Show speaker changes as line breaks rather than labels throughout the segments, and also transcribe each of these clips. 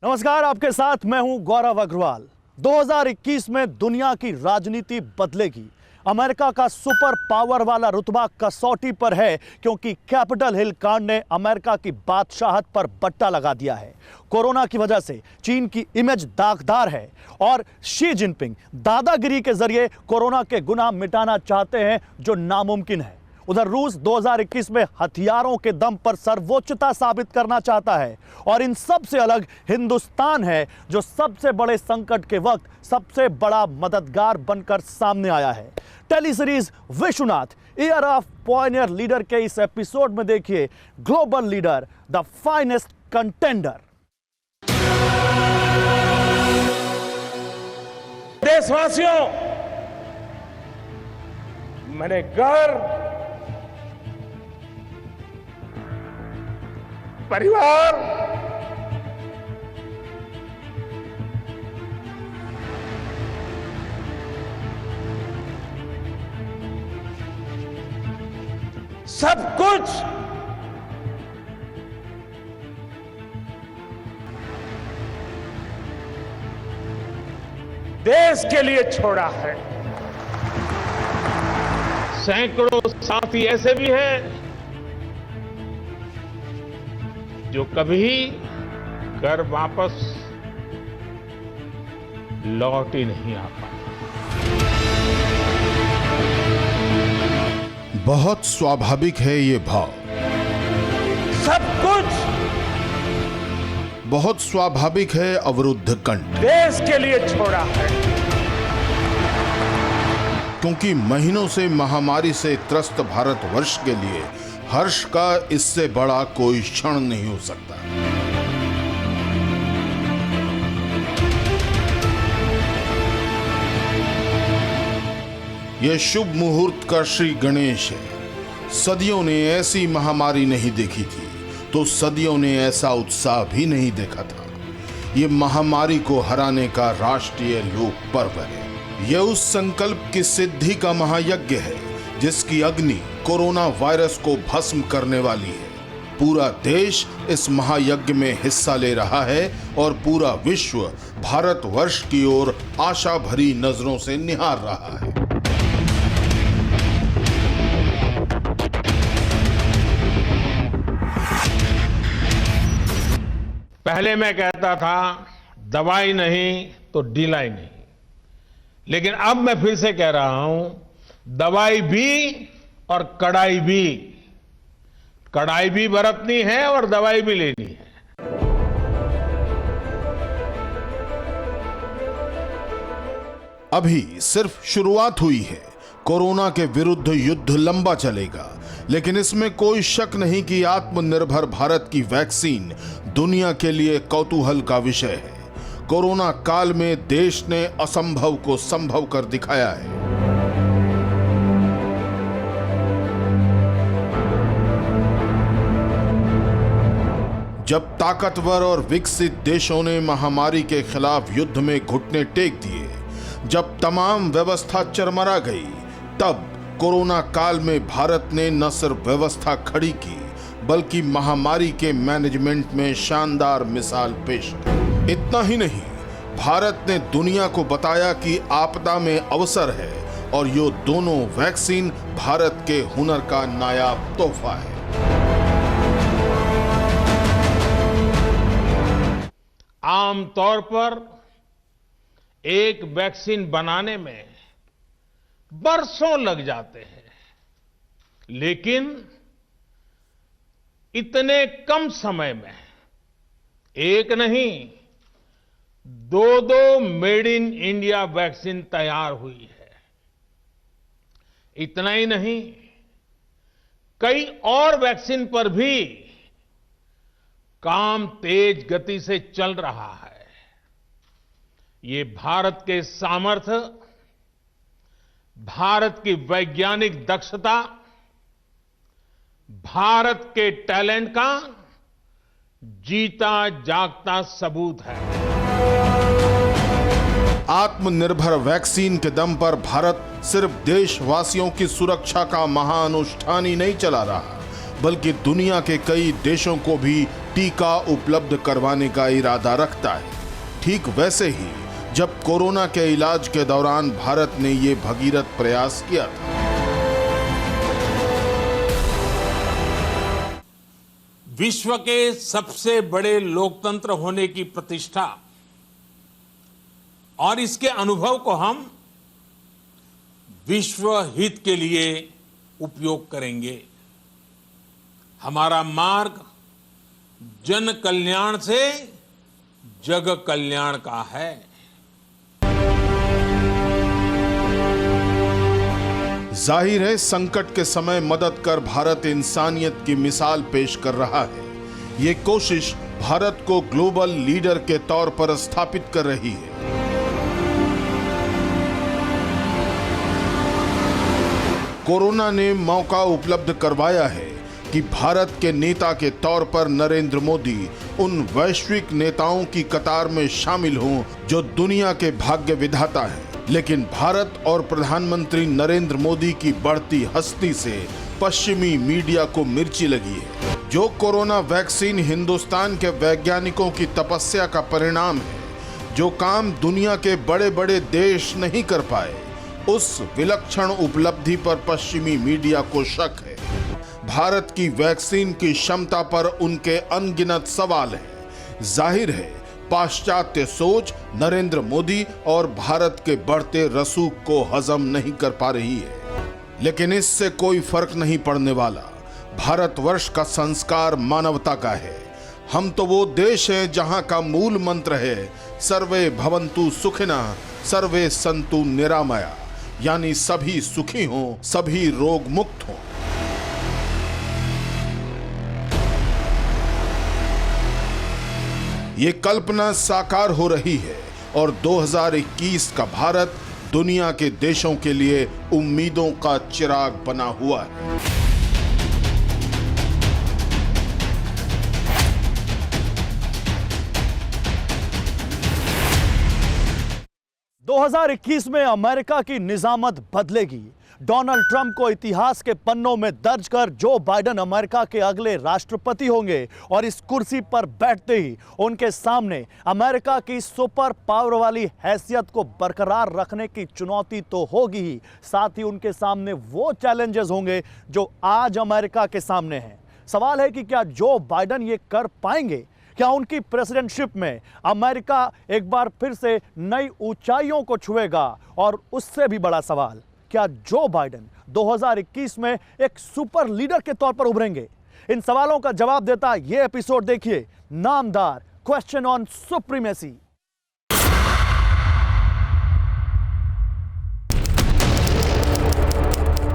नमस्कार, आपके साथ मैं हूं गौरव अग्रवाल। 2021 में दुनिया की राजनीति बदलेगी। अमेरिका का सुपर पावर वाला रुतबा कसौटी पर है, क्योंकि कैपिटल हिल कांड ने अमेरिका की बादशाहत पर बट्टा लगा दिया है। कोरोना की वजह से चीन की इमेज दागदार है और शी जिनपिंग दादागिरी के जरिए कोरोना के गुनाह मिटाना चाहते हैं, जो नामुमकिन है। उधर रूस 2021 में हथियारों के दम पर सर्वोच्चता साबित करना चाहता है, और इन सब से अलग हिंदुस्तान है, जो सबसे बड़े संकट के वक्त सबसे बड़ा मददगार बनकर सामने आया है। Tele series Vishwanath year of pioneer leader के इस एपिसोड में देखिए global leader, the finest contender.
देशवासियों, मैंने घर, परिवार, सब कुछ देश के लिए छोड़ा है। सैकड़ों साथी ऐसे भी हैं जो कभी घर वापस लौट ही नहीं आ पाए।
बहुत स्वाभाविक है ये भाव,
सब कुछ
बहुत स्वाभाविक है अवरुद्ध कंठ,
देश के लिए छोड़ा है।
क्योंकि महीनों से महामारी से त्रस्त भारतवर्ष के लिए हर्ष का इससे बड़ा कोई क्षण नहीं हो सकता। यह शुभ मुहूर्त का श्री गणेश है। सदियों ने ऐसी महामारी नहीं देखी थी, तो सदियों ने ऐसा उत्साह भी नहीं देखा था। यह महामारी को हराने का राष्ट्रीय लोक पर्व है। यह उस संकल्प की सिद्धि का महायज्ञ है, जिसकी अग्नि कोरोना वायरस को भस्म करने वाली है। पूरा देश इस महायज्ञ में हिस्सा ले रहा है और पूरा विश्व भारतवर्ष की ओर आशा भरी नजरों से निहार रहा है।
पहले मैं कहता था दवाई नहीं तो ढिलाई नहीं, लेकिन अब मैं फिर से कह रहा हूं, दवाई भी और कड़ाई भी। कड़ाई भी बरतनी है और दवाई भी लेनी है।
अभी सिर्फ शुरुआत हुई है। कोरोना के विरुद्ध युद्ध लंबा चलेगा, लेकिन इसमें कोई शक नहीं कि आत्मनिर्भर भारत की वैक्सीन दुनिया के लिए कौतूहल का विषय है। कोरोना काल में देश ने असंभव को संभव कर दिखाया है। जब ताकतवर और विकसित देशों ने महामारी के खिलाफ युद्ध में घुटने टेक दिए, जब तमाम व्यवस्था चरमरा गई, तब कोरोना काल में भारत ने न सिर्फ व्यवस्था खड़ी की, बल्कि महामारी के मैनेजमेंट में शानदार मिसाल पेश की। इतना ही नहीं, भारत ने दुनिया को बताया कि आपदा में अवसर है, और ये दोनों वैक्सीन भारत के हुनर का नायाब तोहफा है।
आमतौर पर एक वैक्सीन बनाने में बरसों लग जाते हैं, लेकिन इतने कम समय में एक नहीं, दो मेड इन इंडिया वैक्सीन तैयार हुई है। इतना ही नहीं, कई और वैक्सीन पर भी काम तेज गति से चल रहा है। ये भारत के सामर्थ्य, भारत की वैज्ञानिक दक्षता, भारत के टैलेंट का जीता जागता सबूत है।
आत्मनिर्भर वैक्सीन के दम पर भारत सिर्फ देशवासियों की सुरक्षा का महाअनुष्ठान ही नहीं चला रहा, बल्कि दुनिया के कई देशों को भी टीका उपलब्ध करवाने का इरादा रखता है। ठीक वैसे ही जब कोरोना के इलाज के दौरान भारत ने ये भगीरथ प्रयास किया था।
विश्व के सबसे बड़े लोकतंत्र होने की प्रतिष्ठा और इसके अनुभव को हम विश्व हित के लिए उपयोग करेंगे। हमारा मार्ग जन कल्याण से जग कल्याण का है।
जाहिर है संकट के समय मदद कर भारत इंसानियत की मिसाल पेश कर रहा है। ये कोशिश भारत को ग्लोबल लीडर के तौर पर स्थापित कर रही है। कोरोना ने मौका उपलब्ध करवाया है कि भारत के नेता के तौर पर नरेंद्र मोदी उन वैश्विक नेताओं की कतार में शामिल हों जो दुनिया के भाग्य विधाता हैं। लेकिन भारत और प्रधानमंत्री नरेंद्र मोदी की बढ़ती हस्ती से पश्चिमी मीडिया को मिर्ची लगी है। जो कोरोना वैक्सीन हिंदुस्तान के वैज्ञानिकों की तपस्या का परिणाम है, जो काम दुनिया के बड़े बड़े देश नहीं कर पाए, उस विलक्षण उपलब्धि पर पश्चिमी मीडिया को शक है। भारत की वैक्सीन की क्षमता पर उनके अनगिनत सवाल हैं। जाहिर है पाश्चात्य सोच नरेंद्र मोदी और भारत के बढ़ते रसूख को हजम नहीं कर पा रही है। लेकिन इससे कोई फर्क नहीं पड़ने वाला। भारतवर्ष का संस्कार मानवता का है। हम तो वो देश हैं जहां का मूल मंत्र है सर्वे भवन्तु सुखिनः सर्वे सन्तु निरामया, यानी सभी सुखी हों, सभी रोग मुक्त हों। ये कल्पना साकार हो रही है और 2021 का भारत दुनिया के देशों के लिए उम्मीदों का चिराग बना हुआ है।
दो 2021 में अमेरिका की निजामत बदलेगी। डोनाल्ड ट्रंप को इतिहास के पन्नों में दर्ज कर जो बाइडेन अमेरिका के अगले राष्ट्रपति होंगे और इस कुर्सी पर बैठते ही उनके सामने अमेरिका की सुपर पावर वाली हैसियत को बरकरार रखने की चुनौती तो होगी ही, साथ ही उनके सामने वो चैलेंजेस होंगे जो आज अमेरिका के सामने हैं। सवाल है कि क्या जो बाइडेन ये कर पाएंगे? क्या उनकी प्रेसिडेंटशिप में अमेरिका एक बार फिर से नई ऊंचाइयों को छुएगा? और उससे भी बड़ा सवाल, क्या जो बाइडेन 2021 में एक सुपर लीडर के तौर पर उभरेंगे? इन सवालों का जवाब देता यह एपिसोड देखिए, नामदार क्वेश्चन ऑन सुप्रीमेसी।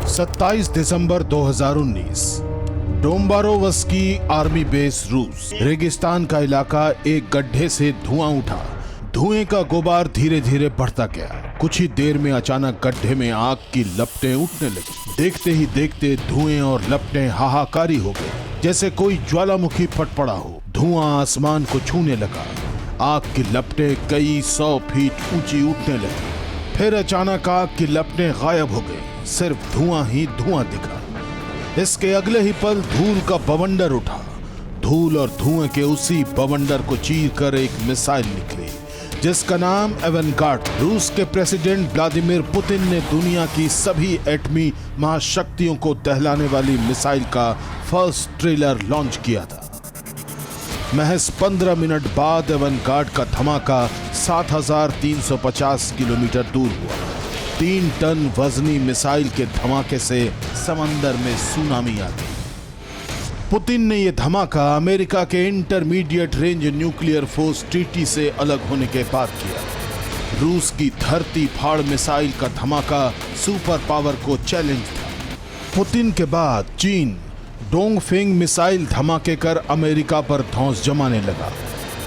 सत्ताईस दिसंबर 2019, डोम्बारोवस्की आर्मी बेस रूस। रेगिस्तान का इलाका, एक गड्ढे से धुआं उठा। धुएं का गुबार धीरे धीरे बढ़ता गया। कुछ ही देर में अचानक गड्ढे में आग की लपटें उठने लगी। देखते ही देखते धुएं और लपटें हाहाकारी हो गई, जैसे कोई ज्वालामुखी फट पड़ा हो। धुआं आसमान को छूने लगा। आग की लपटें कई 100 फीट ऊंची उठने लगी। फिर अचानक आग की लपटें गायब हो गई, सिर्फ धुआं ही धुआं दिखा। इसके अगले ही पल धूल का बवंडर उठा। धूल और धुएं के उसी बवंडर को चीर कर एक मिसाइल निकली जिसका नाम एवेंगार्ड। रूस के प्रेसिडेंट व्लादिमीर पुतिन ने दुनिया की सभी एटमी महाशक्तियों को दहलाने वाली मिसाइल का फर्स्ट ट्रेलर लॉन्च किया था। महज 15 मिनट बाद एवेंगार्ड का धमाका 7,350 किलोमीटर दूर हुआ। 3 टन वजनी मिसाइल के धमाके से समंदर में सुनामी आ गई। पुतिन ने यह धमाका अमेरिका के intermediate range nuclear force treaty से अलग होने के बाद किया। रूस की धरती फाड़ मिसाइल का धमाका सुपर पावर को चैलेंज था। पुतिन के बाद चीन डोंगफिंग मिसाइल धमाके कर अमेरिका पर धौंस जमाने लगा।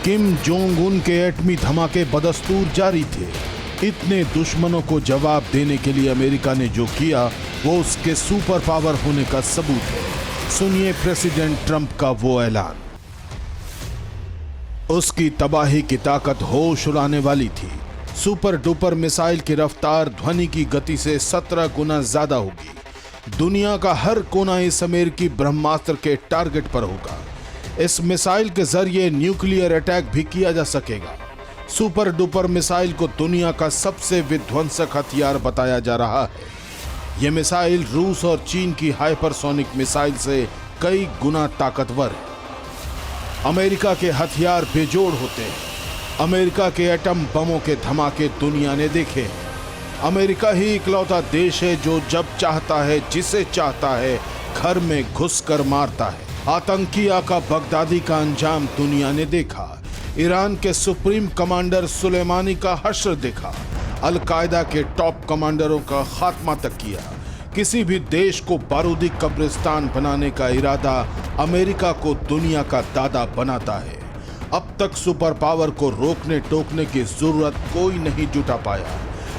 किम जोंग उन के एटमी धमाके बदस्तूर जारी थे। इतने दुश्मनों को जवाब देने के लिए अमेरिका ने जो किया वो उसके सुपर पावर होने का सबूत है। सुनिए प्रेसिडेंट ट्रंप का वो ऐलान। उसकी तबाही की ताकत होश उड़ाने वाली थी। सुपर डुपर मिसाइल की रफ्तार ध्वनि की गति से 17 गुना ज्यादा होगी। दुनिया का हर कोना इस अमेरिकी ब्रह्मास्त्र के टारगेट पर होगा। इस मिसाइल के जरिए न्यूक्लियर अटैक भी किया जा सकेगा। सुपर डुपर मिसाइल को दुनिया का सबसे विध्वंसक हथियार बताया जा रहा है। यह मिसाइल रूस और चीन की हाइपरसोनिक मिसाइल से कई गुना ताकतवर है। अमेरिका के हथियार बेजोड़ होते हैं। अमेरिका के एटम बमों के धमाके दुनिया ने देखे हैं। अमेरिका ही इकलौता देश है जो जब चाहता है, जिसे चाहता है, घर में घुसकर मारता है। आतंकी आका बगदादी का अंजाम दुनिया ने देखा। ईरान के सुप्रीम कमांडर सुलेमानी का हश्र देखा। अल-कायदा के टॉप कमांडरों का खात्मा तक किया। किसी भी देश को बारूदी कब्रिस्तान बनाने का इरादा अमेरिका को दुनिया का दादा बनाता है। अब तक सुपर पावर को रोकने टोकने की जरूरत कोई नहीं जुटा पाया,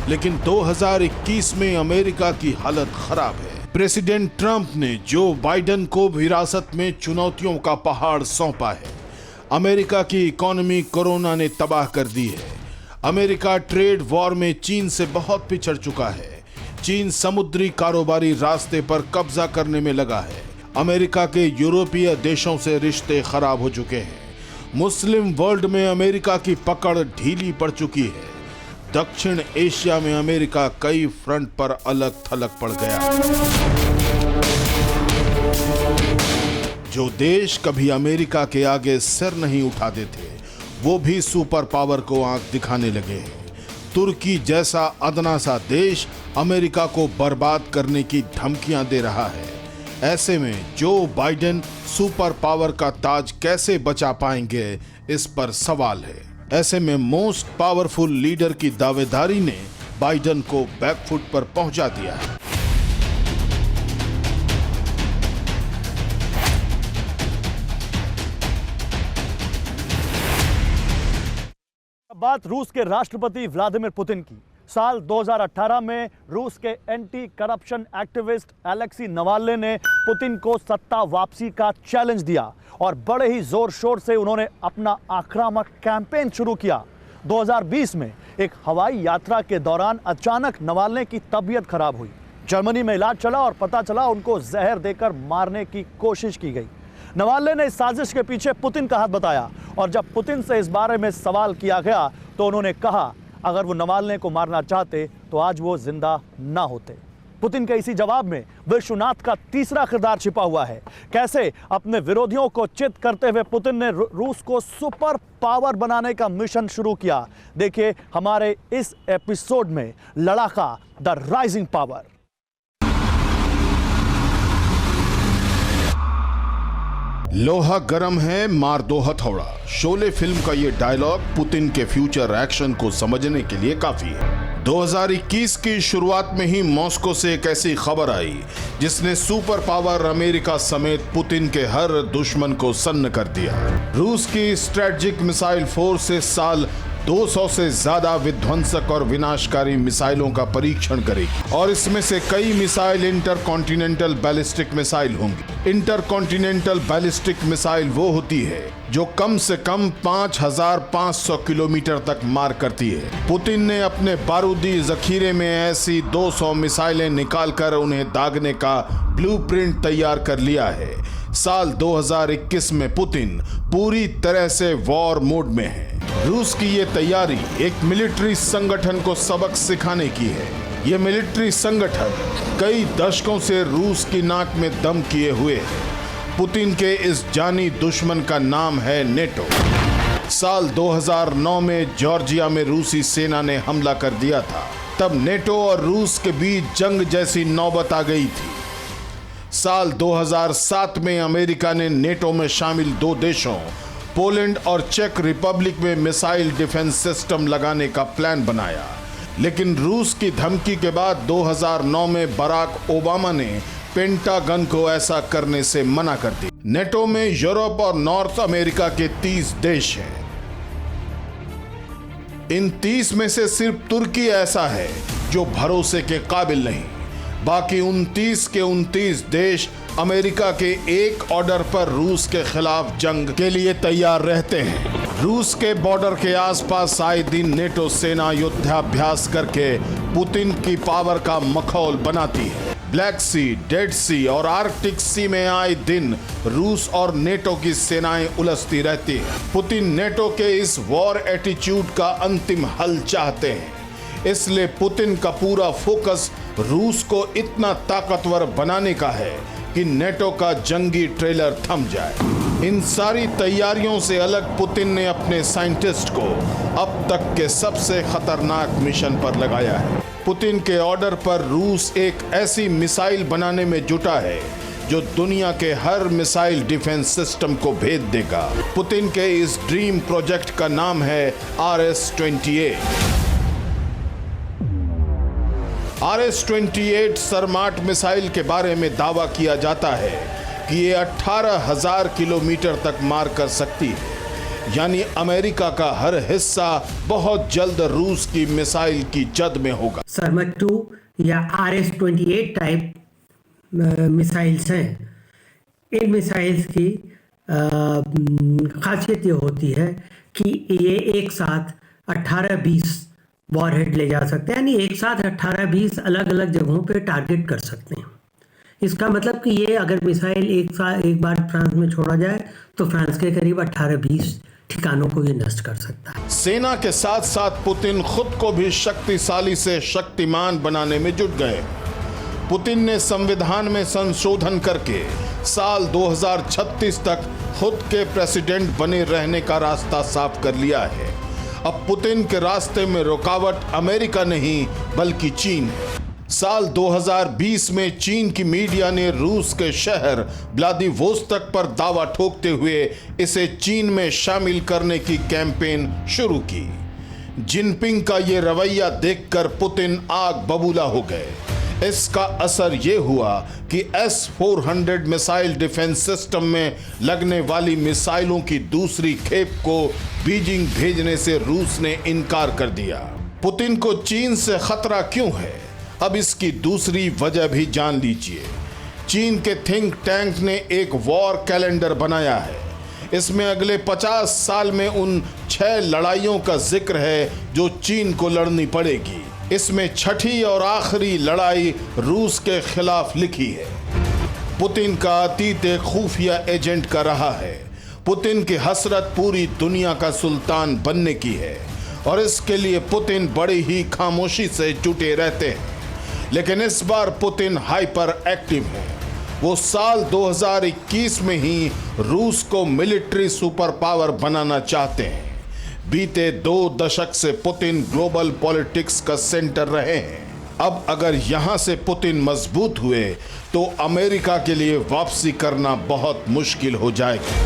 लेकिन 2021 में अमेरिका की हालत खराब है। प्रेसिडेंट ट्रंप ने जो बाइडेन को हिरासत में चुनौतियों का पहाड़ सौंपा है। अमेरिका की इकोनॉमी कोरोना ने तबाह कर दी है। अमेरिका ट्रेड वॉर में चीन से बहुत पिछड़ चुका है। चीन समुद्री कारोबारी रास्ते पर कब्जा करने में लगा है। अमेरिका के यूरोपीय देशों से रिश्ते खराब हो चुके हैं। मुस्लिम वर्ल्ड में अमेरिका की पकड़ ढीली पड़ चुकी है। दक्षिण एशिया में अमेरिका कई फ्रंट पर अलग थलग पड़ गया। जो देश कभी अमेरिका के आगे सिर नहीं उठाते थे, वो भी सुपर पावर को आंख दिखाने लगे हैं। तुर्की जैसा अदना सा देश अमेरिका को बर्बाद करने की धमकियां दे रहा है। ऐसे में जो बाइडेन सुपर पावर का ताज कैसे बचा पाएंगे, इस पर सवाल है। ऐसे में मोस्ट पावरफुल लीडर की दावेदारी ने बाइडेन को बैकफुट पर पहुंचा दिया है।
बात रूस के राष्ट्रपति व्लादिमीर पुतिन की। साल 2018 में रूस के anti corruption activist Alexei Navalny ने पुतिन को सत्ता वापसी का चैलेंज दिया और बड़े ही जोर शोर से उन्होंने अपना आक्रामक कैंपेन शुरू किया। 2020 में एक हवाई यात्रा के दौरान अचानक नवाल्नी की तबीयत खराब हुई। जर्मनी में इलाज चला और पता चला उनको जहर देकर मारने की कोशिश की गई। नवाल्नी ने इस साजिश के पीछे पुतिन का हाथ बताया और जब पुतिन से इस बारे में सवाल किया गया तो उन्होंने कहा अगर वो नवाल्नी को मारना चाहते तो आज वो जिंदा ना होते। पुतिन के इसी जवाब में विश्वनाथ का तीसरा किरदार छिपा हुआ है। कैसे अपने विरोधियों को चित करते हुए पुतिन ने रूस को सुपर पावर बनाने का मिशन शुरू किया, देखिए हमारे इस एपिसोड में लड़ाका द राइजिंग पावर।
लोहा गरम है, मार दो हथौड़ा। शोले फिल्म का ये डायलॉग पुतिन के फ्यूचर एक्शन को समझने के लिए काफी है। 2021 की शुरुआत में ही मॉस्को से एक ऐसी खबर आई जिसने सुपर पावर अमेरिका समेत पुतिन के हर दुश्मन को सन्न कर दिया। रूस की स्ट्रेटेजिक मिसाइल फोर्स से साल 200 से ज्यादा विध्वंसक और विनाशकारी मिसाइलों का परीक्षण करेगी और इसमें से कई मिसाइल इंटरकॉन्टिनेंटल बैलिस्टिक मिसाइल होंगी। इंटरकॉन्टिनेंटल बैलिस्टिक मिसाइल वो होती है जो कम से कम 5,500 किलोमीटर तक मार करती है। पुतिन ने अपने बारूदी जखीरे में ऐसी 200 मिसाइलें निकालकर उन्हें दागने का ब्लूप्रिंट तैयार कर लिया है। साल 2021 में पुतिन पूरी तरह से वॉर मोड में है। रूस की ये तैयारी एक मिलिट्री संगठन को सबक सिखाने की है। ये मिलिट्री संगठन कई दशकों से रूस की नाक में दम किए हुए है। पुतिन के इस जानी दुश्मन का नाम है नेटो। साल 2009 में जॉर्जिया में रूसी सेना ने हमला कर दिया था। तब नेटो और रूस के बीच जंग जैसी नौबत आ गई थी। साल 2007 में अमेरिका ने नेटो में शामिल 2 देशों पोलैंड और चेक रिपब्लिक में मिसाइल डिफेंस सिस्टम लगाने का प्लान बनाया, लेकिन रूस की धमकी के बाद 2009 में बराक ओबामा ने पेंटागन को ऐसा करने से मना कर दी। नेटो में यूरोप और नॉर्थ अमेरिका के 30 देश हैं। इन 30 में से सिर्फ तुर्की ऐसा है जो भरोसे के काबिल नहीं। बाकी 29 के 29 देश अमेरिका के एक ऑर्डर पर रूस के खिलाफ जंग के लिए तैयार रहते हैं। रूस के बॉर्डर के आसपास आए दिन नेटो सेना युद्धाभ्यास करके पुतिन की पावर का मखौल बनाती है। ब्लैक सी, डेड सी और आर्कटिक सी में आए दिन रूस और नेटो की सेनाएं उलझती रहती हैं। पुतिन नेटो के इस वॉर एटीट्यूड का अंतिम हल चाहते हैं। इसलिए पुतिन का पूरा फोकस रूस को इतना ताकतवर बनाने का है कि नेटो का जंगी ट्रेलर थम जाए। इन सारी तैयारियों से अलग पुतिन ने अपने साइंटिस्ट को अब तक के सबसे खतरनाक मिशन पर लगाया है। पुतिन के ऑर्डर पर रूस एक ऐसी मिसाइल बनाने में जुटा है जो दुनिया के हर मिसाइल डिफेंस सिस्टम को भेद देगा। पुतिन के इस ड्रीम प्रोजेक्ट का नाम है RS-28। RS-28 सरमाट मिसाइल के बारे में दावा किया जाता है कि ये 18,000 किलोमीटर तक मार कर सकती है, यानी अमेरिका का हर हिस्सा बहुत जल्द रूस की मिसाइल की जद में होगा।
सरमट 2 या RS-28 टाइप मिसाइल्स हैं। इन मिसाइल्स की खासियत ये होती है कि ये एक साथ 18-20 वॉरहेड ले जा सकते हैं, यानी एक साथ 18-20 अलग अलग जगहों पे टारगेट कर सकते हैं। इसका मतलब कि ये अगर मिसाइल एक बार फ्रांस में छोड़ा जाए तो फ्रांस के करीब 18-20 ठिकानों को ये नष्ट कर सकता है।
सेना के साथ साथ पुतिन खुद को भी शक्तिशाली से शक्तिमान बनाने में जुट गए। पुतिन ने संविधान में संशोधन करके साल 2036 तक खुद के प्रेसिडेंट बने रहने का रास्ता साफ कर लिया है। अब पुतिन के रास्ते में रुकावट अमेरिका नहीं बल्कि चीन है। साल 2020 में चीन की मीडिया ने रूस के शहर व्लादिवोस्तोक पर दावा ठोकते हुए इसे चीन में शामिल करने की कैंपेन शुरू की। जिनपिंग का ये रवैया देखकर पुतिन आग बबूला हो गए। इसका असर ये हुआ कि S-400 मिसाइल डिफेंस सिस्टम में लगने वाली मिसाइलों की दूसरी खेप को बीजिंग भेजने से रूस ने इनकार कर दिया। पुतिन को चीन से खतरा क्यों है, अब इसकी दूसरी वजह भी जान लीजिए। चीन के थिंक टैंक ने एक वॉर कैलेंडर बनाया है। इसमें अगले 50 साल में उन 6 लड़ाइयों का जिक्र है जो चीन को लड़नी पड़ेगी। इसमें छठी और आखिरी लड़ाई रूस के खिलाफ लिखी है। पुतिन का अतीत एक खुफिया एजेंट का रहा है। पुतिन की हसरत पूरी दुनिया का सुल्तान बनने की है और इसके लिए पुतिन बड़ी ही खामोशी से जुटे रहते हैं। लेकिन इस बार पुतिन हाइपर एक्टिव है। वो साल 2021 में ही रूस को मिलिट्री सुपर पावर बनाना चाहते हैं। बीते 2 दशक से पुतिन ग्लोबल पॉलिटिक्स का सेंटर रहे हैं। अब अगर यहां से पुतिन मजबूत हुए तो अमेरिका के लिए वापसी करना बहुत मुश्किल हो जाएगा।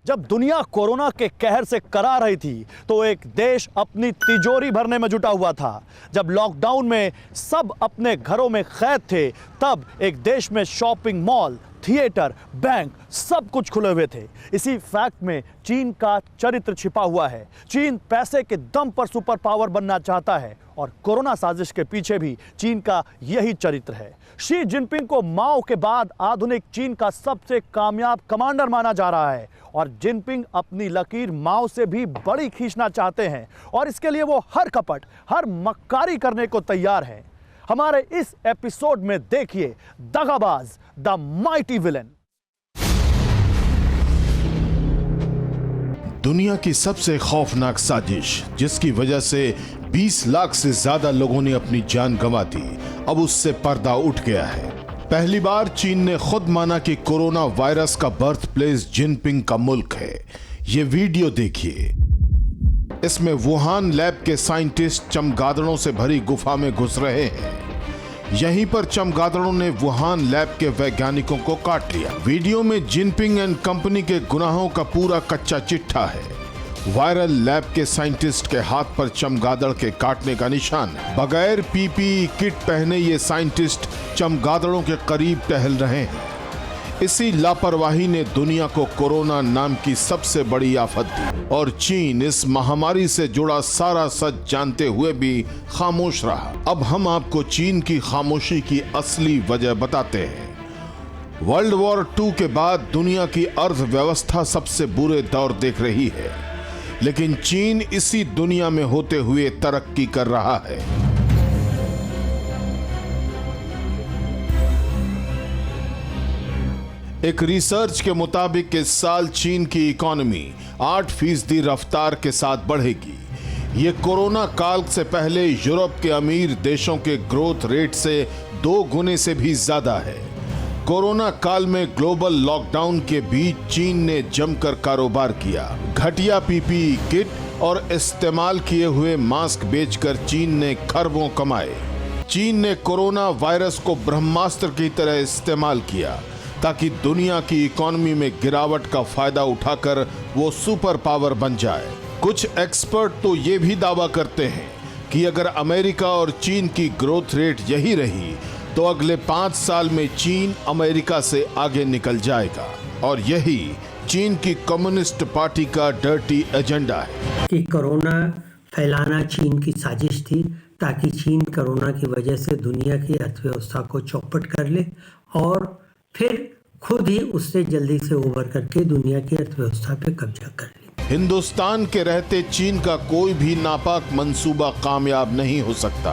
जब दुनिया कोरोना के कहर से करा रही थी तो एक देश अपनी तिजोरी भरने में जुटा हुआ था। जब लॉकडाउन में सब अपने घरों में कैद थे तब एक देश में शॉपिंग मॉल, थिएटर, बैंक सब कुछ खुले हुए थे। इसी फैक्ट में चीन का चरित्र छिपा हुआ है। चीन पैसे के दम पर सुपर पावर बनना चाहता है और कोरोना साजिश के पीछे भी चीन का यही चरित्र है। शी जिनपिंग को माओ के बाद आधुनिक चीन का सबसे कामयाब कमांडर माना जा रहा है और जिनपिंग अपनी लकीर माओ से भी बड़ी खींचना चाहते हैं और इसके लिए वो हर कपट, हर मक्कारी करने को तैयार हैं। हमारे इस एपिसोड में देखिए दगाबाज, द माइटी विलेन।
दुनिया की सबसे खौफनाक साजिश जिसकी वजह से 20 लाख से ज्यादा लोगों ने अपनी जान गंवा दी, अब उससे पर्दा उठ गया है। पहली बार चीन ने खुद माना कि कोरोना वायरस का बर्थ प्लेस जिनपिंग का मुल्क है। ये वीडियो देखिए। इसमें वुहान लैब के साइंटिस्ट चमगादड़ों से भरी गुफा में घुस रहे हैं। यहीं पर चमगादड़ों ने वुहान लैब के वैज्ञानिकों को काट लिया। वीडियो में जिनपिंग एंड कंपनी के गुनाहों का पूरा कच्चा चिट्ठा है। वायरल लैब के साइंटिस्ट के हाथ पर चमगादड़ के काटने का निशान है। बगैर पीपीई किट पहने ये साइंटिस्ट चमगादड़ों के करीब टहल रहे हैं। इसी लापरवाही ने दुनिया को कोरोना नाम की सबसे बड़ी आफत दी और चीन इस महामारी से जुड़ा सारा सच जानते हुए भी खामोश रहा। अब हम आपको चीन की खामोशी की असली वजह बताते हैं। वर्ल्ड वॉर 2 के बाद दुनिया की अर्थव्यवस्था सबसे बुरे दौर देख रही है, लेकिन चीन इसी दुनिया में होते हुए तरक्की कर रहा है। एक रिसर्च के मुताबिक इस साल चीन की इकोनॉमी 8% रफ्तार के साथ बढ़ेगी। ये कोरोना काल से पहले यूरोप के अमीर देशों के ग्रोथ रेट से 2 गुने से भी ज्यादा है। कोरोना काल में ग्लोबल लॉकडाउन के बीच चीन ने जमकर कारोबार किया। घटिया पीपीई किट और इस्तेमाल किए हुए मास्क बेचकर चीन ने खरबों कमाए। चीन ने कोरोना वायरस को ब्रह्मास्त्र की तरह इस्तेमाल किया ताकि दुनिया की इकोनॉमी में गिरावट का फायदा उठाकर वो सुपर पावर बन जाए। कुछ एक्सपर्ट तो ये भी दावा करते हैं कि अगर अमेरिका और चीन की ग्रोथ रेट यही रही तो अगले 5 साल में चीन अमेरिका से आगे निकल जाएगा और यही चीन की कम्युनिस्ट पार्टी का डर्टी एजेंडा है
कि कोरोना फैलाना चीन की साजिश थी ताकि चीन कोरोना की वजह से दुनिया की अर्थव्यवस्था को चौपट कर ले और फिर खुद ही उससे जल्दी से उबर करके दुनिया की अर्थव्यवस्था पे कब्जा कर ले।
हिंदुस्तान के रहते चीन का कोई भी नापाक मंसूबा कामयाब नहीं हो सकता।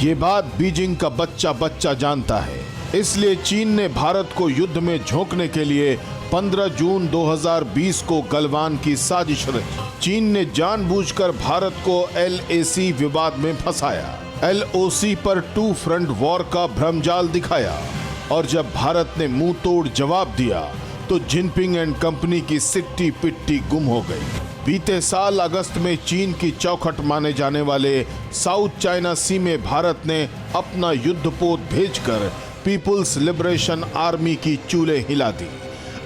ये बात बीजिंग का बच्चा बच्चा जानता है। इसलिए चीन ने भारत को युद्ध में झोंकने के लिए 15 जून 2020 को गलवान की साजिश रची। चीन ने जानबूझकर भारत को LAC विवाद में फंसाया, LOC पर 2 फ्रंट वॉर का भ्रमजाल दिखाया और जब भारत ने मुंह तोड़ जवाब दिया तो जिनपिंग एंड कंपनी की सिट्टी पिट्टी गुम हो गई। बीते साल अगस्त में चीन की चौखट माने जाने वाले साउथ चाइना सी में भारत ने अपना युद्धपोत भेजकर पीपुल्स लिबरेशन आर्मी की चूल्हे हिला दी।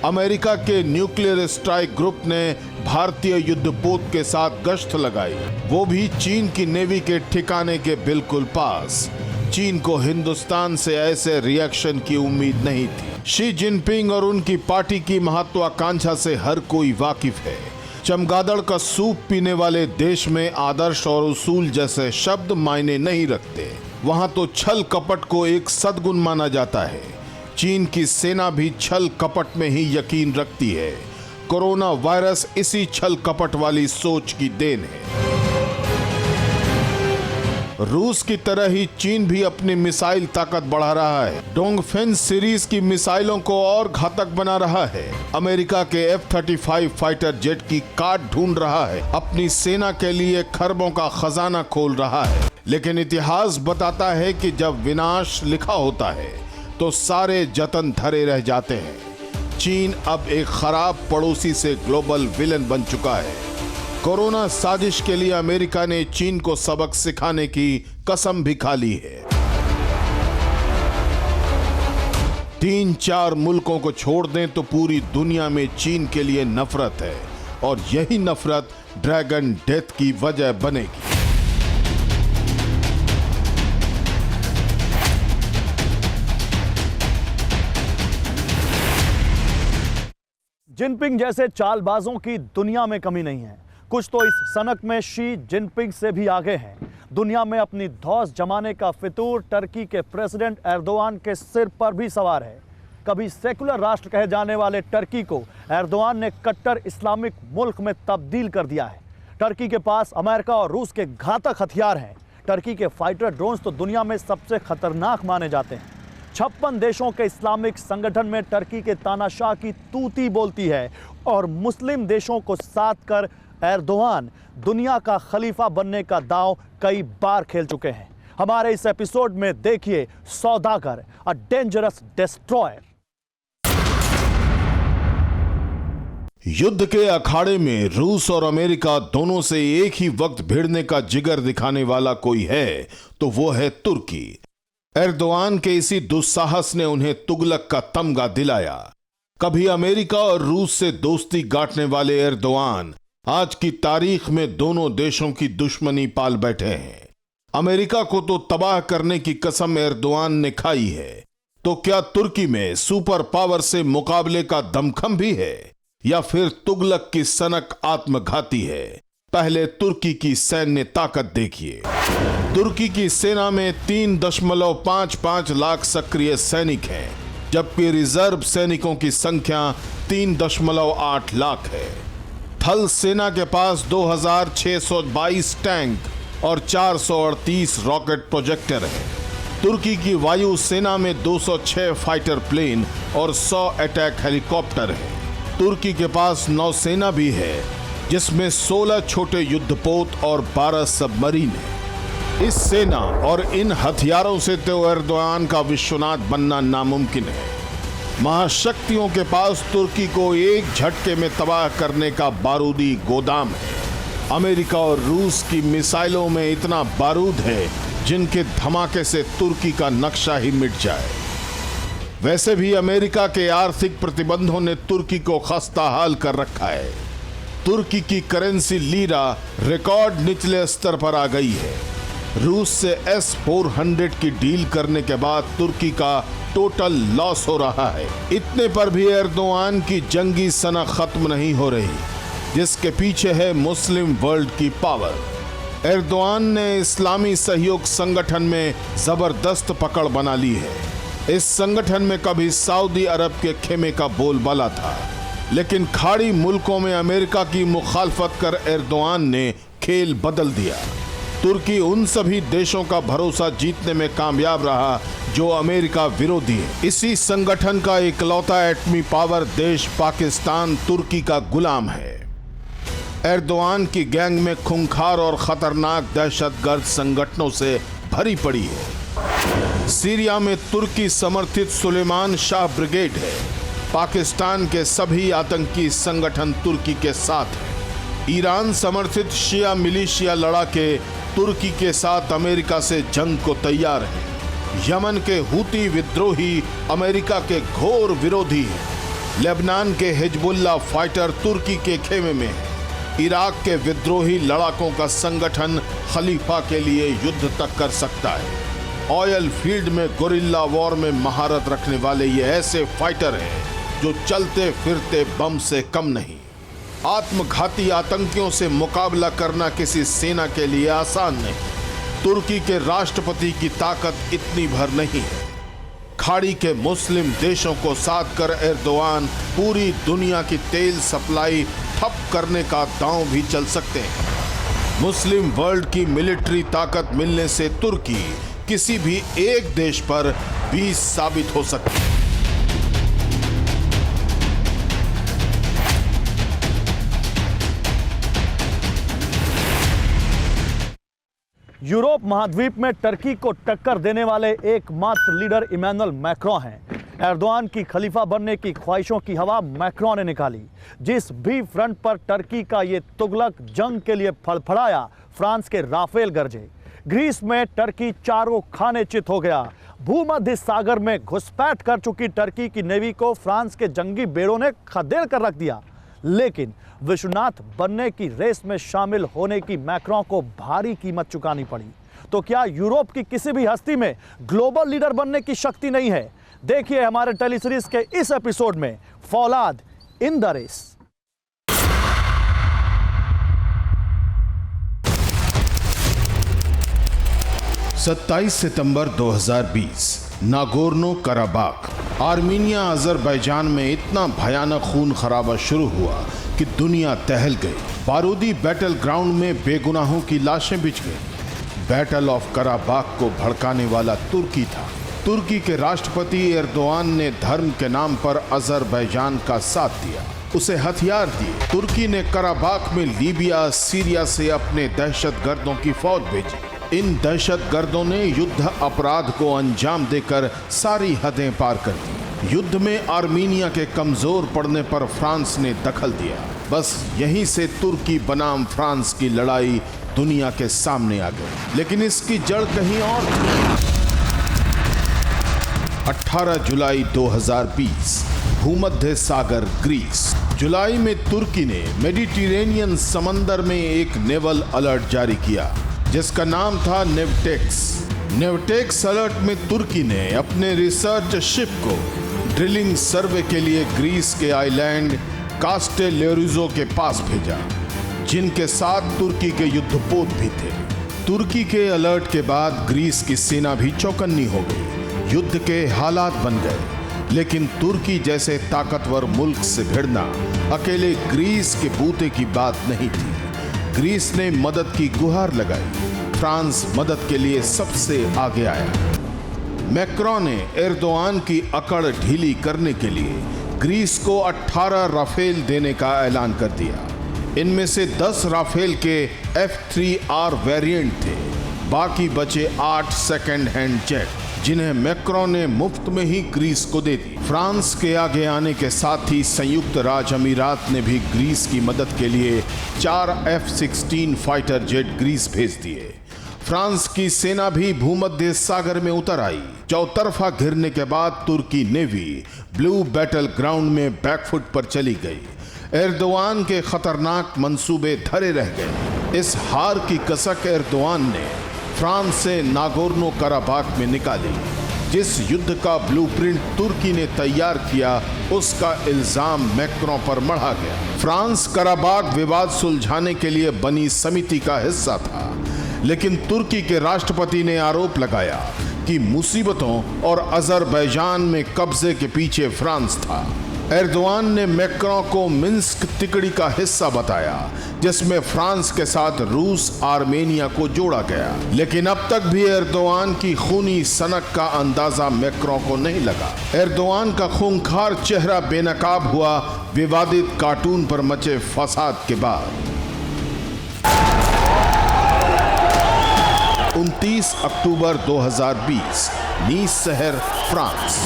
अमेरिका के न्यूक्लियर स्ट्राइक ग्रुप ने भारतीय युद्धपोत के साथ गश्त लगाई, वो भी चीन की नेवी के ठिकाने के बिल्कुल पास। चीन को हिंदुस्तान से ऐसे रिएक्शन की उम्मीद नहीं थी। शी जिनपिंग और उनकी पार्टी की महत्वाकांक्षा से हर कोई वाकिफ है। चमगादड़ का सूप पीने वाले देश में आदर्श और उसूल जैसे शब्द मायने नहीं रखते। वहां तो छल कपट को एक सद्गुण माना जाता है। चीन की सेना भी छल कपट में ही यकीन रखती है। कोरोना वायरस इसी छल कपट वाली सोच की देन है। रूस की तरह ही चीन भी अपनी मिसाइल ताकत बढ़ा रहा है। डोंगफेन सीरीज की मिसाइलों को और घातक बना रहा है। अमेरिका के F-35 फाइटर जेट की काट ढूंढ रहा है। अपनी सेना के लिए खरबों का खजाना खोल रहा है। लेकिन इतिहास बताता है कि जब विनाश लिखा होता है तो सारे जतन धरे रह जाते हैं। चीन अब एक खराब पड़ोसी से ग्लोबल विलन बन चुका है। कोरोना साजिश के लिए अमेरिका ने चीन को सबक सिखाने की कसम भी खा ली है। 3-4 मुल्कों को छोड़ दें तो पूरी दुनिया में चीन के लिए नफरत है और यही नफरत ड्रैगन डेथ की वजह बनेगी।
जिनपिंग जैसे चालबाजों की दुनिया में कमी नहीं है। कुछ तो इस सनक में शी जिनपिंग से भी आगे हैं। दुनिया में अपनी धौंस जमाने का फितूर टर्की के प्रेसिडेंट एर्दोआन के सिर पर भी सवार है। कभी सेकुलर राष्ट्र कहे जाने वाले टर्की को एर्दोआन ने कट्टर इस्लामिक मुल्क में तब्दील कर दिया है। टर्की के पास अमेरिका और रूस के घातक हथियार हैं। टर्की के फाइटर ड्रोन्स तो दुनिया में सबसे खतरनाक माने जाते हैं। 56 देशों के इस्लामिक संगठन में टर्की के तानाशाह की तूती बोलती है और मुस्लिम देशों को साथ कर एर्दोआन दुनिया का खलीफा बनने का दांव कई बार खेल चुके हैं। हमारे इस एपिसोड में देखिए सौदागर, अ डेंजरस डिस्ट्रॉयर।
युद्ध के अखाड़े में रूस और अमेरिका दोनों से एक ही वक्त भिड़ने का जिगर दिखाने वाला कोई है तो वो है तुर्की। एर्दोआन के इसी दुस्साहस ने उन्हें तुगलक का तमगा दिलाया। कभी अमेरिका और रूस से दोस्ती गांठने वाले एर्दोआन आज की तारीख में दोनों देशों की दुश्मनी पाल बैठे हैं। अमेरिका को तो तबाह करने की कसम एर्दोआन ने खाई है, तो क्या तुर्की में सुपर पावर से मुकाबले का दमखम भी है या फिर तुगलक की सनक आत्मघाती है? पहले तुर्की की सैन्य ताकत देखिए। तुर्की की सेना में 3.55 लाख सक्रिय सैनिक हैं, जबकि रिजर्व सैनिकों की संख्या 3.8 लाख है। थल सेना के पास 2622 टैंक और 438 रॉकेट प्रोजेक्टर है। तुर्की की वायु सेना में 206 फाइटर प्लेन और 100 अटैक हेलीकॉप्टर है। तुर्की के पास नौसेना भी है, जिसमें 16 छोटे युद्धपोत और 12 सबमरीन है। इस सेना और इन हथियारों से तो एर्दोआन का विश्वनाथ बनना नामुमकिन है। महाशक्तियों के पास तुर्की को एक झटके में तबाह करने का बारूदी गोदाम है। अमेरिका और रूस की मिसाइलों में इतना बारूद है जिनके धमाके से तुर्की का नक्शा ही मिट जाए। वैसे भी अमेरिका के आर्थिक प्रतिबंधों ने तुर्की को खस्ता हाल कर रखा है। तुर्की की करेंसी लीरा रिकॉर्ड निचले स्तर पर आ गई है। रूस से S-400 की डील करने के बाद तुर्की का टोटल लॉस हो रहा है। इतने पर भी एर्दोआन की जंगी सनक खत्म नहीं हो रही, जिसके पीछे है मुस्लिम वर्ल्ड की पावर। एर्दोआन ने इस्लामी सहयोग संगठन में जबरदस्त पकड़ बना ली है। इस संगठन में कभी सऊदी अरब के खेमे का बोलबाला था, लेकिन खाड़ी मुल्कों में अमेरिका की मुखालफत कर एर्दोआन ने खेल बदल दिया। तुर्की उन सभी देशों का भरोसा जीतने में कामयाब रहा जो अमेरिका विरोधी है। इसी संगठन का इकलौता एटमी पावर देश पाकिस्तान तुर्की का गुलाम है। एर्दोआन की गैंग में खूंखार और खतरनाक दहशतगर्द संगठनों से भरी पड़ी है। सीरिया में तुर्की समर्थित सुलेमान शाह ब्रिगेड है। पाकिस्तान के सभी आतंकी संगठन तुर्की के साथ हैं। ईरान समर्थित शिया मिलिशिया लड़ाके तुर्की के साथ अमेरिका से जंग को तैयार हैं। यमन के हूती विद्रोही अमेरिका के घोर विरोधी हैं। लेबनान के हिजबुल्लाह फाइटर तुर्की के खेमे में है। इराक के विद्रोही लड़ाकों का संगठन खलीफा के लिए युद्ध तक कर सकता है। ऑयल फील्ड में गोरिल्ला वॉर में महारत रखने वाले ये ऐसे फाइटर हैं जो चलते फिरते बम से कम नहीं। आत्मघाती आतंकियों से मुकाबला करना किसी सेना के लिए आसान नहीं। तुर्की के राष्ट्रपति की ताकत इतनी भर नहीं है। खाड़ी के मुस्लिम देशों को साथ कर एर्दोआन पूरी दुनिया की तेल सप्लाई ठप करने का दांव भी चल सकते हैं। मुस्लिम वर्ल्ड की मिलिट्री ताकत मिलने से तुर्की किसी भी एक देश पर 20 साबित हो सकती है।
यूरोप महाद्वीप में टर्की को टक्कर देने वाले एकमात्र लीडर इमैनुअल मैक्रों हैं। एर्दोआन की खलीफा बनने की ख्वाहिशों की हवा मैक्रों ने निकाली। जिस भी फ्रंट पर टर्की का ये तुगलक जंग के लिए फड़फड़ाया, फ्रांस के राफेल गरजे। ग्रीस में टर्की चारों खाने चित हो गया। भूमध्य सागर में घुसपैठ कर चुकी टर्की की नेवी को फ्रांस के जंगी बेड़ों ने खदेड़ कर रख दिया। लेकिन विश्वनाथ बनने की रेस में शामिल होने की मैक्रों को भारी कीमत चुकानी पड़ी। तो क्या यूरोप की किसी भी हस्ती में ग्लोबल लीडर बनने की शक्ति नहीं है? देखिए हमारे टेलीसीरीज के इस एपिसोड में फौलाद इन द रेस।
सत्ताईस सितंबर 2020 नागोर्नो कराबाख आर्मीनिया अजरबैजान में इतना भयानक खून खराबा शुरू हुआ कि दुनिया दहल गई। बारूदी बैटल ग्राउंड में बेगुनाहों की लाशें बिछ गईं। बैटल ऑफ कराबाख को भड़काने वाला तुर्की था। तुर्की के राष्ट्रपति एर्दोआन ने धर्म के नाम पर अजरबैजान का साथ दिया, उसे हथियार दिए। तुर्की ने कराबाख में लीबिया, सीरिया से अपने दहशतगर्दों की फौज भेजी। इन दहशतगर्दों ने युद्ध अपराध को अंजाम देकर सारी हदें पार कर दी। युद्ध में आर्मीनिया के कमजोर पड़ने पर फ्रांस ने दखल दिया। बस यहीं से तुर्की बनाम फ्रांस की लड़ाई दुनिया के सामने आ गई। लेकिन इसकी जड़ कहीं और थी। 18 जुलाई 2020 भूमध्य सागर ग्रीस। जुलाई में तुर्की ने मेडिटेरेनियन समंदर में एक नेवल अलर्ट जारी किया जिसका नाम था नेवटेक्स। नेवटेक्स अलर्ट में तुर्की ने अपने रिसर्च शिप को ड्रिलिंग सर्वे के लिए ग्रीस के आइलैंड कास्टेलोरिज़ो के पास भेजा, जिनके साथ तुर्की के युद्धपोत भी थे। तुर्की के अलर्ट के बाद ग्रीस की सेना भी चौकन्नी हो गई। युद्ध के हालात बन गए, लेकिन तुर्की जैसे ताकतवर मुल्क से भिड़ना अकेले ग्रीस के बूते की बात नहीं थी। ग्रीस ने मदद की गुहार लगाई। फ्रांस मदद के लिए सबसे आगे आया। मैक्रों ने एर्दोआन की अकड़ ढीली करने के लिए ग्रीस को 18 राफेल देने का ऐलान कर दिया। इनमें से 10 राफेल के F3R वेरिएंट थे, बाकी बचे 8 सेकेंड हैंड जेट, जिन्हें मैक्रों ने मुफ्त में ही ग्रीस को दे दी। फ्रांस के आगे आने के साथ ही संयुक्त राज्य अमीरात ने भी ग्रीस की मदद के लिए 4 F-16 फाइटर जेट ग्रीस भेज दिए। फ्रांस की सेना भी भूमध्य सागर में उतर आई। चौतरफा घिरने के बाद तुर्की नेवी ब्लू बैटल ग्राउंड में बैकफुट पर चली गई। एर्दोआन के खतरनाक मंसूबे धरे रह गए। इस हार की कसक एर्दोआन ने फ्रांस से नागोर्नो कराबाख में निकाली। जिस युद्ध का ब्लूप्रिंट तुर्की ने तैयार किया, उसका इल्जाम मैक्रों पर मढ़ा गया। फ्रांस कराबाख विवाद सुलझाने के लिए बनी समिति का हिस्सा था, लेकिन तुर्की के राष्ट्रपति ने आरोप लगाया कि मुसीबतों और अजरबैजान में कब्जे के पीछे फ्रांस था। एर्दोआन ने मैक्रों को मिन्स्क तिकड़ी का हिस्सा बताया, जिसमें फ्रांस के साथ रूस आर्मेनिया को जोड़ा गया। लेकिन अब तक भी एर्दोआन की खूनी सनक का अंदाजा मैक्रों को नहीं लगा। एर्दोआन का खूंखार चेहरा बेनकाब हुआ विवादित कार्टून पर मचे फसाद के बाद। 29 अक्टूबर 2020, नीस शहर, फ्रांस।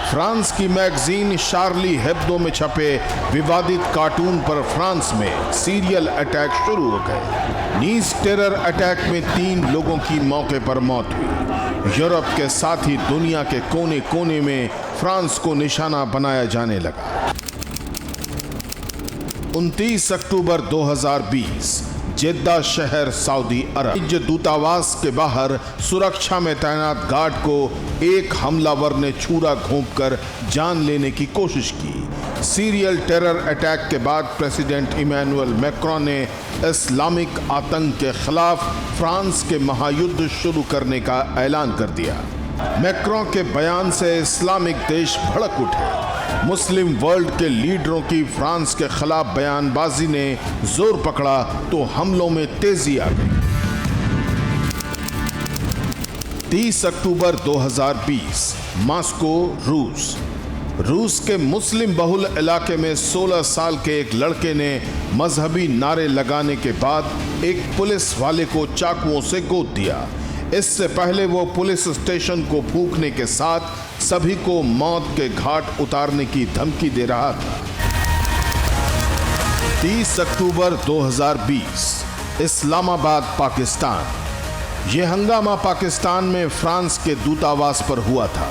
फ्रांस की मैगजीन शार्ली हेब्दो में छपे विवादित कार्टून पर फ्रांस में सीरियल अटैक शुरू हो गए। नीस टेरर अटैक में 3 लोगों की मौके पर मौत हुई। यूरोप के साथ ही दुनिया के कोने कोने में फ्रांस को निशाना बनाया जाने लगा। 29 अक्टूबर 2020, जेद्दा शहर, सऊदी अरब। दूतावास के बाहर सुरक्षा में तैनात गार्ड को एक हमलावर ने छुरा घोंपकर जान लेने की कोशिश की। सीरियल टेरर अटैक के बाद प्रेसिडेंट इमैनुअल मैक्रों ने इस्लामिक आतंक के खिलाफ फ्रांस के महायुद्ध शुरू करने का ऐलान कर दिया। मैक्रों के बयान से इस्लामिक देश भड़क उठे। मुस्लिम वर्ल्ड के लीडरों की फ्रांस के खिलाफ बयानबाजी ने जोर पकड़ा तो हमलों में तेजी आ गई। 30 अक्टूबर 2020, मॉस्को, रूस। रूस के मुस्लिम बहुल इलाके में 16 साल के एक लड़के ने मजहबी नारे लगाने के बाद एक पुलिस वाले को चाकुओं से गोद दिया। इससे पहले वो पुलिस स्टेशन को फूंकने के साथ सभी को मौत के घाट उतारने की धमकी दे रहा था। 30 अक्टूबर 2020, इस्लामाबाद, पाकिस्तान। यह हंगामा पाकिस्तान में फ्रांस के दूतावास पर हुआ था।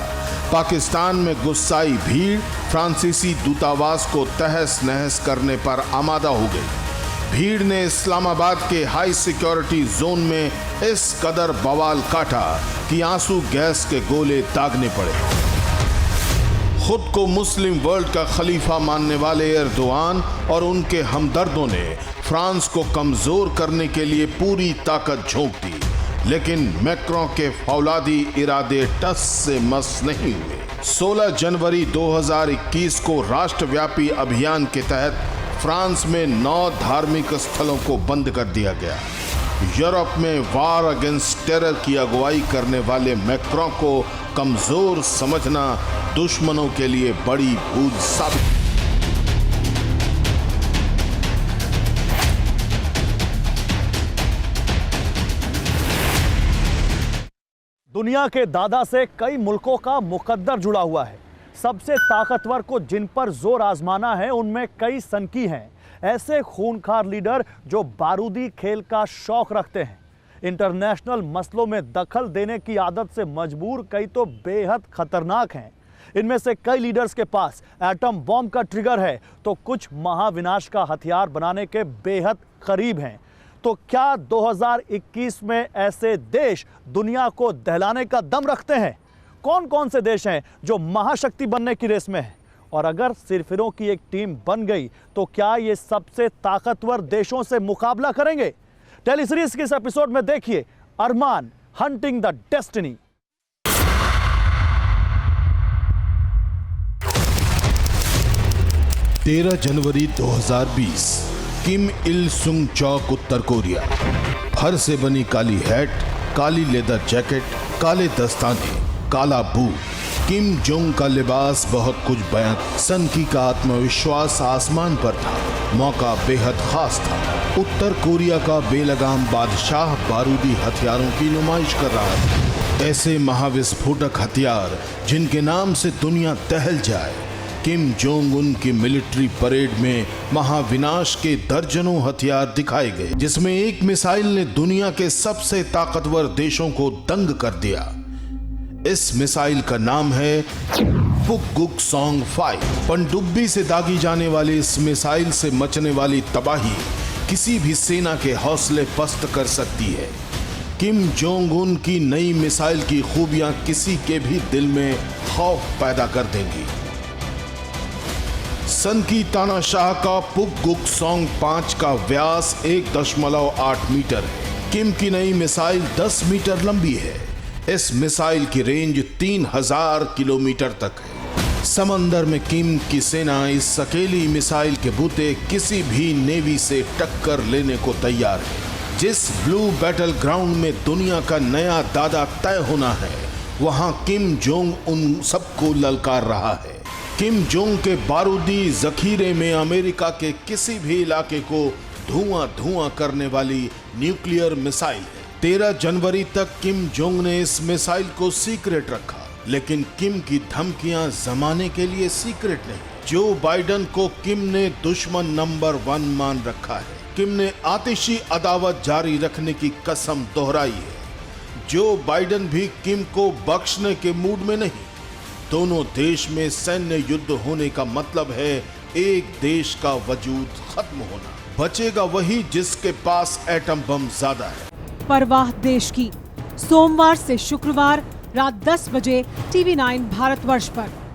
पाकिस्तान में गुस्साई भीड़ फ्रांसीसी दूतावास को तहस नहस करने पर आमादा हो गई। भीड़ ने इस्लामाबाद के हाई सिक्योरिटी जोन में इस कदर बवाल काटा कि आंसू गैस के गोले दागने पड़े। खुद को मुस्लिम वर्ल्ड का खलीफा मानने वाले एर्दोआन और उनके हमदर्दों ने फ्रांस को कमजोर करने के लिए पूरी ताकत झोंक दी, लेकिन मैक्रों के फौलादी इरादे टस से मस नहीं हुए। 16 जनवरी 2021 को राष्ट्रव्यापी अभियान के तहत फ्रांस में 9 धार्मिक स्थलों को बंद कर दिया गया। यूरोप में वार अगेंस्ट टेरर की अगुवाई करने वाले मैक्रों को कमजोर समझना दुश्मनों के लिए बड़ी भूल साबित।
दुनिया के दादा से कई मुल्कों का मुकद्दर जुड़ा हुआ है। सबसे ताकतवर को जिन पर जोर आजमाना है, उनमें कई सनकी हैं। ऐसे खूनखार लीडर जो बारूदी खेल का शौक रखते हैं, इंटरनेशनल मसलों में दखल देने की आदत से मजबूर, कई तो बेहद खतरनाक हैं। इनमें से कई लीडर्स के पास एटम बॉम्ब का ट्रिगर है, तो कुछ महाविनाश का हथियार बनाने के बेहद करीब हैं। तो क्या 2021 में ऐसे देश दुनिया को दहलाने का दम रखते हैं? कौन कौन से देश हैं जो महाशक्ति बनने की रेस में हैं? और अगर सिरफिरों की एक टीम बन गई तो क्या ये सबसे ताकतवर देशों से मुकाबला करेंगे? टेलीसीरीज के इस एपिसोड में देखिए अरमान हंटिंग द डेस्टिनी।
तेरह जनवरी 2020, किम इल सुंग चौक, उत्तर कोरिया। फर से बनी काली हैट, काली लेदर जैकेट, काले दस्ताने, काला बूट। किम जोंग का लिबास बहुत कुछ बयां। सनकी का आत्मविश्वास आसमान पर था। मौका बेहद खास था। उत्तर कोरिया का बेलगाम बादशाह बारूदी हथियारों की नुमाइश कर रहा था। ऐसे महाविस्फोटक हथियार जिनके नाम से दुनिया दहल जाए। किम जोंग उन की मिलिट्री परेड में महाविनाश के दर्जनों हथियार दिखाए गए, जिसमें एक मिसाइल ने दुनिया के सबसे ताकतवर देशों को दंग कर दिया। इस मिसाइल का नाम है पुकगुक-सॉन्ग 5। पनडुब्बी से दागी जाने वाली इस मिसाइल से मचने वाली तबाही किसी भी सेना के हौसले पस्त कर सकती है। किम जोंग उन की नई मिसाइल की खूबियां किसी के भी दिल में खौफ पैदा कर देंगी। सन की तानाशाह का पुकगुक-सॉन्ग 5 का व्यास 1.8 मीटर है। किम की नई मिसाइल 10 मीटर लंबी है। इस मिसाइल की रेंज 3000 किलोमीटर तक है। समंदर में किम की सेना इस अकेली मिसाइल के बूते किसी भी नेवी से टक्कर लेने को तैयार है। जिस ब्लू बैटल ग्राउंड में दुनिया का नया दादा तय होना है, वहां किम जोंग उन सबको ललकार रहा है। किम जोंग के बारूदी जखीरे में अमेरिका के किसी भी इलाके को धुआं करने वाली न्यूक्लियर मिसाइल है। 13 जनवरी तक किम जोंग ने इस मिसाइल को सीक्रेट रखा, लेकिन किम की धमकियां जमाने के लिए सीक्रेट नहीं। जो बाइडेन को किम ने दुश्मन नंबर 1 मान रखा है। किम ने आतिशी अदावत जारी रखने की कसम दोहराई है। जो बाइडेन भी किम को बख्शने के मूड में नहीं। दोनों देश में सैन्य युद्ध होने का मतलब है एक देश का वजूद खत्म होना। बचेगा वही जिसके पास एटम बम ज्यादा है।
परवाह देश की, सोमवार से शुक्रवार रात 10 बजे TV9 भारतवर्ष पर।